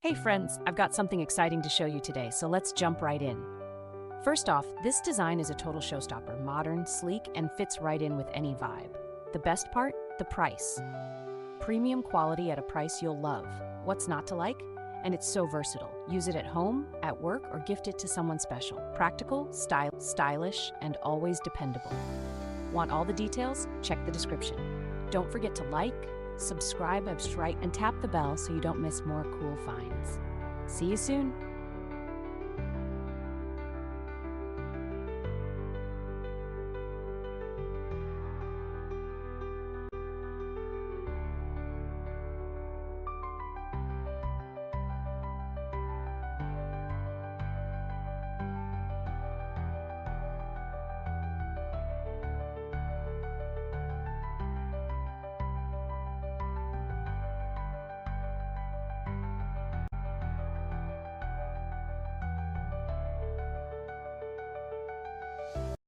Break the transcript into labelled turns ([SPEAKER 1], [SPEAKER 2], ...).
[SPEAKER 1] Hey friends, I've got something exciting to show you today, so let's jump right in. First off, this design is a total showstopper, modern, sleek, and fits right in with any vibe. The best part? The price. Premium quality at a price you'll love. What's not to like? And it's so versatile. Use it at home, at work, or gift it to someone special. Practical, stylish, and always dependable. Want all the details? Check the description. Don't forget to like, subscribe, and tap the bell so you don't miss more cool finds. See you soon!